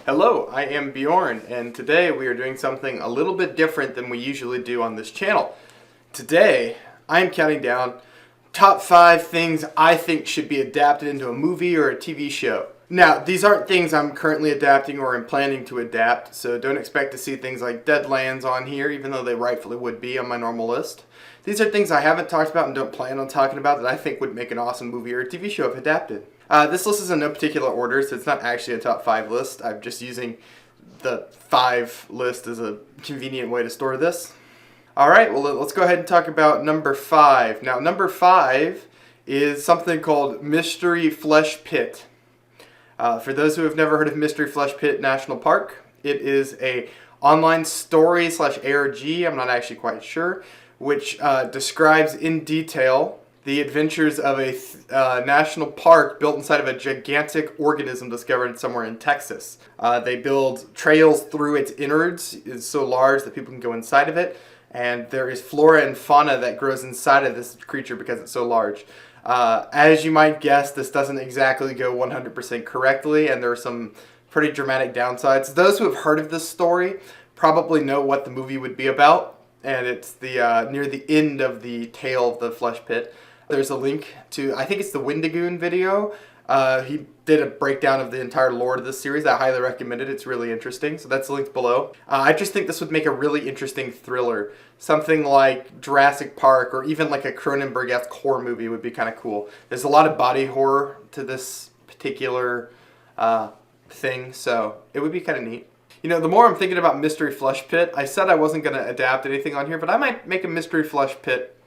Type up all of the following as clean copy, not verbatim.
Hello, I am Bjorn, and today we are doing something a little bit different than we usually do on this channel. Today, I am counting down top 5 things I think should be adapted into a movie or a TV show. Now, these aren't things I'm currently adapting or am planning to adapt, so don't expect to see things like Deadlands on here, even though they rightfully would be on my normal list. These are things I haven't talked about and don't plan on talking about that I think would make an awesome movie or a TV show if adapted. This list is in no particular order, so it's not actually a top 5 list. I'm just using the 5 list as a convenient way to store this. Alright, well let's go ahead and talk about number 5. Now, number 5 is something called Mystery Flesh Pit. For those who have never heard of Mystery Flesh Pit National Park, it is a online story / ARG, I'm not actually quite sure, which describes in detail the adventures of a national park built inside of a gigantic organism discovered somewhere in Texas. They build trails through its innards. It's so large that people can go inside of it, and there is flora and fauna that grows inside of this creature because it's so large. As you might guess, this doesn't exactly go 100% correctly, and there are some pretty dramatic downsides. Those who have heard of this story probably know what the movie would be about, and it's the near the end of the tale of the Flesh Pit. There's a link to, I think it's the Wendigoon video. He did a breakdown of the entire lore of this series. I highly recommend it. It's really interesting. So that's linked below. I just think this would make a really interesting thriller. Something like Jurassic Park or even like a Cronenberg-esque horror movie would be kind of cool. There's a lot of body horror to this particular thing, so it would be kind of neat. You know, the more I'm thinking about Mystery Flesh Pit, I said I wasn't going to adapt anything on here, but I might make a Mystery Flesh Pit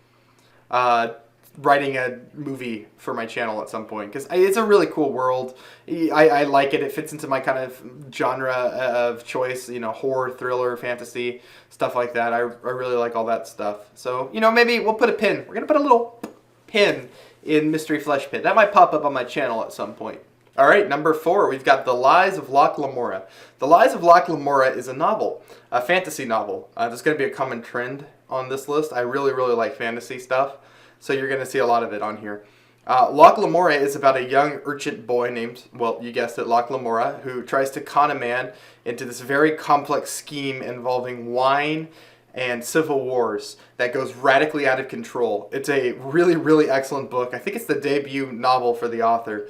writing a movie for my channel at some point, because it's a really cool world. I like it. It fits into my kind of genre of choice, you know, horror, thriller, fantasy, stuff like that. I really like all that stuff. So, you know, maybe we'll put a pin. We're going to put a little pin in Mystery Flesh Pit. That might pop up on my channel at some point. All right, number 4, we've got The Lies of Locke Lamora. The Lies of Locke Lamora is a novel, a fantasy novel. There's going to be a common trend on this list. I really like fantasy stuff, so you're going to see a lot of it on here. Locke Lamora is about a young urchin boy named, well, you guessed it, Locke Lamora, who tries to con a man into this very complex scheme involving wine and civil wars that goes radically out of control. It's a really excellent book. I think it's the debut novel for the author.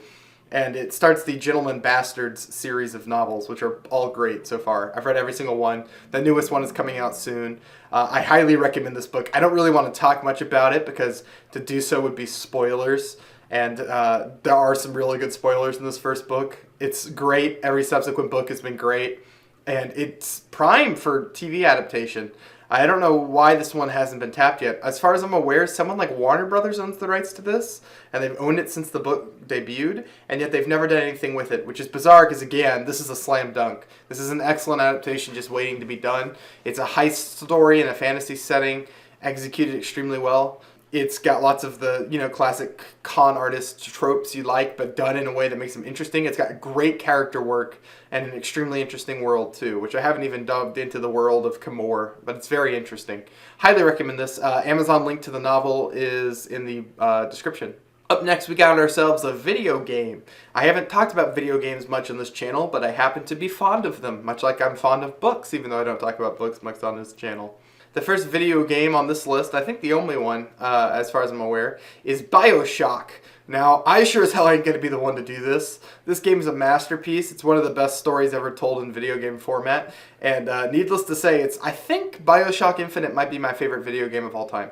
And it starts the Gentleman Bastards series of novels, which are all great so far. I've read every single one. The newest one is coming out soon. I highly recommend this book. I don't really want to talk much about it because to do so would be spoilers. And there are some really good spoilers in this first book. It's great. Every subsequent book has been great. And it's prime for TV adaptation. I don't know why this one hasn't been tapped yet. As far as I'm aware, someone like Warner Brothers owns the rights to this, and they've owned it since the book debuted, and yet they've never done anything with it, which is bizarre because, again, this is a slam dunk. This is an excellent adaptation just waiting to be done. It's a heist story in a fantasy setting, executed extremely well. It's got lots of the, you know, classic con artist tropes you like, but done in a way that makes them interesting. It's got great character work and an extremely interesting world, too, which I haven't even dove into the world of Camor, but it's very interesting. Highly recommend this. Amazon link to the novel is in the description. Up next, we got ourselves a video game. I haven't talked about video games much on this channel, but I happen to be fond of them, much like I'm fond of books, even though I don't talk about books much on this channel. The first video game on this list, I think the only one, as far as I'm aware, is BioShock. Now, I sure as hell ain't going to be the one to do this. This game is a masterpiece. It's one of the best stories ever told in video game format. And needless to say, I think BioShock Infinite might be my favorite video game of all time.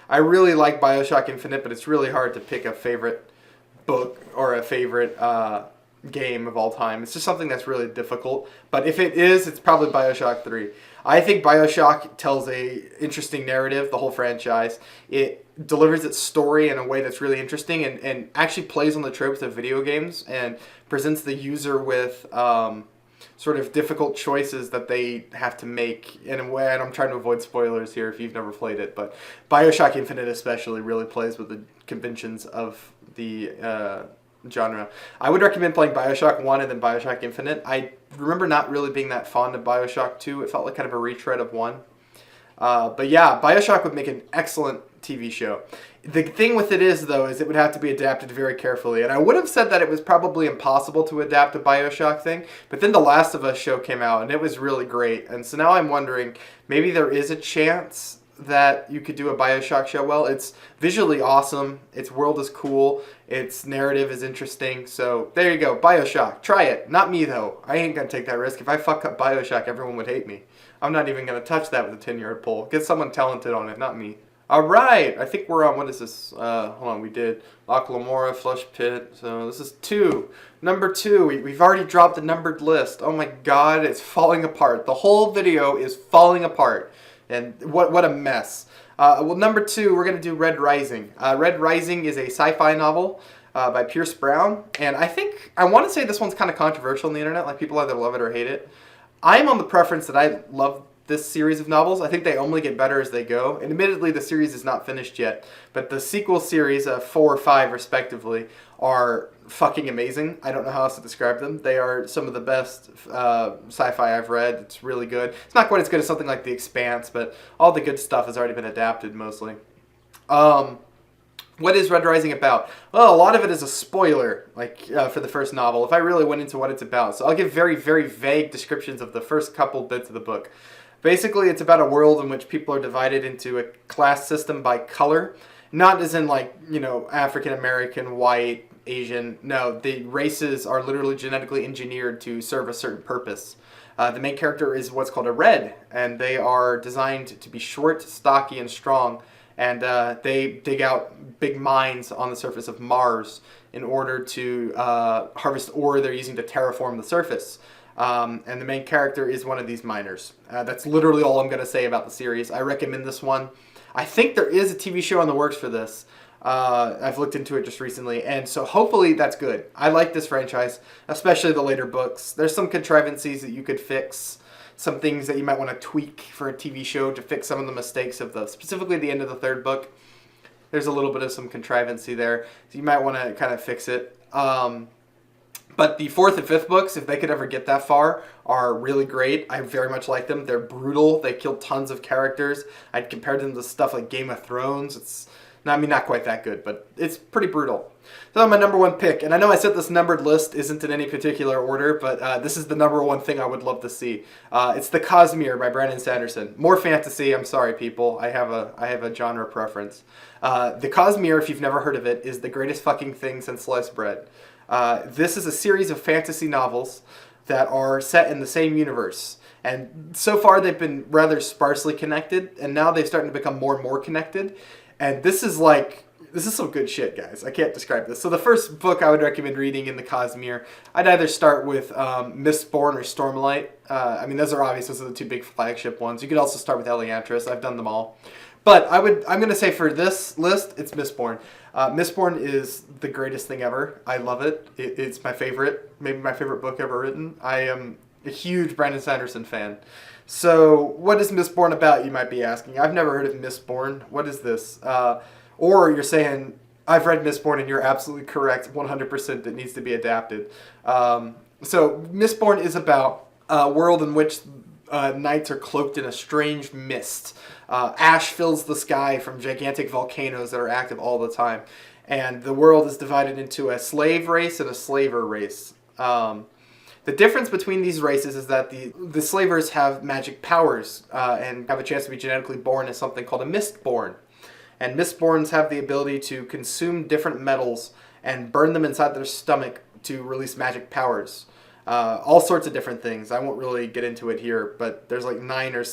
I really like BioShock Infinite, but it's really hard to pick a favorite book or a favorite game of all time. It's just something that's really difficult. But if it is, it's probably BioShock 3. I think BioShock tells a interesting narrative, the whole franchise. It delivers its story in a way that's really interesting and actually plays on the tropes of video games and presents the user with sort of difficult choices that they have to make in a way, and I'm trying to avoid spoilers here if you've never played it, but BioShock Infinite especially really plays with the conventions of the genre. I would recommend playing BioShock 1 and then BioShock Infinite. I remember not really being that fond of BioShock 2. It felt like kind of a retread of 1. But yeah, BioShock would make an excellent TV show. The thing with it is, though, is it would have to be adapted very carefully. And I would have said that it was probably impossible to adapt a BioShock thing, but then The Last of Us show came out, and it was really great. And so now I'm wondering, maybe there is a chance that you could do a BioShock show well. It's visually awesome, its world is cool, its narrative is interesting, so there you go, BioShock. Try it. Not me, though. I ain't gonna take that risk. If I fuck up BioShock, everyone would hate me. I'm not even gonna touch that with a 10-yard pole. Get someone talented on it, not me. All right, I think we're on, what is this? Hold on, we did Lamora, Flush Pit, so this is 2. Number 2, we've already dropped the numbered list. Oh my god, it's falling apart. The whole video is falling apart, and what a mess. Well, number 2, we're going to do Red Rising. Red Rising is a sci-fi novel by Pierce Brown, and I want to say this one's kind of controversial on the internet, like people either love it or hate it. I'm on the preference that I love this series of novels. I think they only get better as they go. And admittedly, the series is not finished yet, but the sequel series, 4 or 5 respectively, are fucking amazing. I don't know how else to describe them. They are some of the best sci-fi I've read. It's really good. It's not quite as good as something like The Expanse, but all the good stuff has already been adapted mostly. What is Red Rising about? Well, a lot of it is a spoiler, like for the first novel, if I really went into what it's about. So I'll give very, very vague descriptions of the first couple bits of the book. Basically, it's about a world in which people are divided into a class system by color. Not as in, like, you know, African American, white, Asian. No, the races are literally genetically engineered to serve a certain purpose. The main character is what's called a red, and they are designed to be short, stocky, and strong. And they dig out big mines on the surface of Mars in order to harvest ore they're using to terraform the surface. And the main character is one of these miners. That's literally all I'm going to say about the series. I recommend this one. I think there is a TV show in the works for this. I've looked into it just recently, and so hopefully that's good. I like this franchise, especially the later books. There's some contrivances that you could fix, some things that you might want to tweak for a TV show to fix some of the mistakes of specifically the end of the 3rd book. There's a little bit of some contrivancy there, so you might want to kind of fix it. But the 4th and 5th books, if they could ever get that far, are really great. I very much like them. They're brutal. They kill tons of characters. I'd compare them to stuff like Game of Thrones. It's, not quite that good, but it's pretty brutal. So my number 1 pick, and I know I said this numbered list isn't in any particular order, but this is the number 1 thing I would love to see. It's The Cosmere by Brandon Sanderson. More fantasy. I'm sorry, people. I have a genre preference. The Cosmere, if you've never heard of it, is the greatest fucking thing since sliced bread. This is a series of fantasy novels that are set in the same universe. And so far they've been rather sparsely connected, and now they're starting to become more and more connected. And this is some good shit, guys. I can't describe this. So the first book I would recommend reading in the Cosmere, I'd either start with Mistborn or Stormlight. I mean, those are obvious. Those are the 2 big flagship ones. You could also start with Eliantris. I've done them all. But I'm going to say for this list, it's Mistborn. Mistborn is the greatest thing ever. I love it. It's my favorite, maybe my favorite book ever written. I am a huge Brandon Sanderson fan. So what is Mistborn about, you might be asking? I've never heard of Mistborn. What is this? Or you're saying, I've read Mistborn and you're absolutely correct, 100% that needs to be adapted. So Mistborn is about a world in which nights are cloaked in a strange mist. Ash fills the sky from gigantic volcanoes that are active all the time. And the world is divided into a slave race and a slaver race. The difference between these races is that the slavers have magic powers and have a chance to be genetically born as something called a Mistborn. And Mistborns have the ability to consume different metals and burn them inside their stomach to release magic powers. All sorts of different things. I won't really get into it here, but there's like 9 or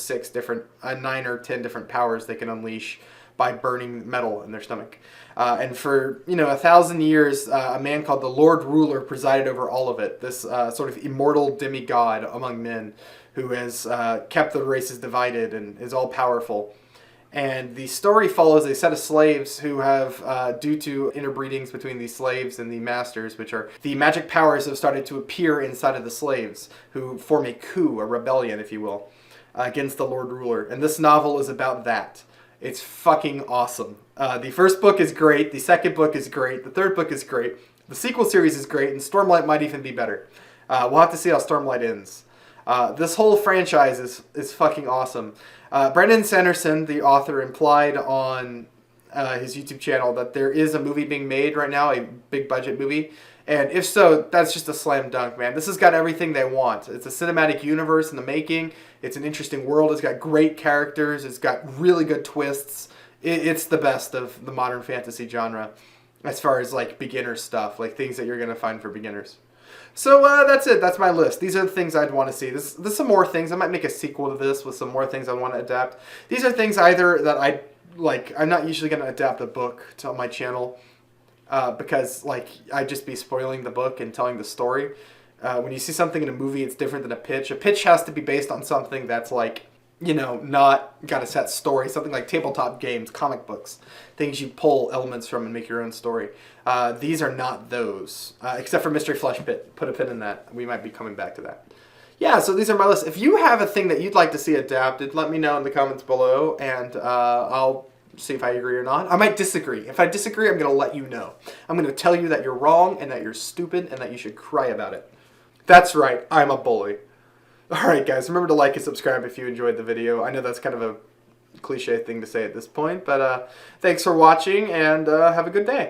10 different powers they can unleash by burning metal in their stomach. And for 1,000 years, a man called the Lord Ruler presided over all of it. This sort of immortal demigod among men who has kept the races divided and is all powerful. And the story follows a set of slaves who have, due to interbreedings between these slaves and the masters, which are the magic powers have started to appear inside of the slaves, who form a coup, a rebellion, if you will, against the Lord Ruler. And this novel is about that. It's fucking awesome. The first book is great, the second book is great, the third book is great, the sequel series is great, and Stormlight might even be better. We'll have to see how Stormlight ends. This whole franchise is fucking awesome. Brandon Sanderson, the author, implied on his YouTube channel that there is a movie being made right now, a big budget movie. And if so, that's just a slam dunk, man. This has got everything they want. It's a cinematic universe in the making. It's an interesting world. It's got great characters. It's got really good twists. It's the best of the modern fantasy genre as far as like beginner stuff, like things that you're going to find for beginners. So that's it. That's my list. These are the things I'd want to see. There's some more things. I might make a sequel to this with some more things I want to adapt. These are things either that I like. I'm not usually going to adapt a book to my channel because like I'd just be spoiling the book and telling the story. When you see something in a movie, it's different than a pitch. A pitch has to be based on something that's like, you know, not got a set story. Something like tabletop games, comic books, things you pull elements from and make your own story. These are not those, except for Mystery Flush Pit. Put a pin in that. We might be coming back to that. Yeah, so these are my lists. If you have a thing that you'd like to see adapted, let me know in the comments below, and I'll see if I agree or not. I might disagree. If I disagree, I'm going to let you know. I'm going to tell you that you're wrong and that you're stupid and that you should cry about it. That's right. I'm a bully. Alright guys, remember to like and subscribe if you enjoyed the video. I know that's kind of a cliche thing to say at this point, but thanks for watching and have a good day.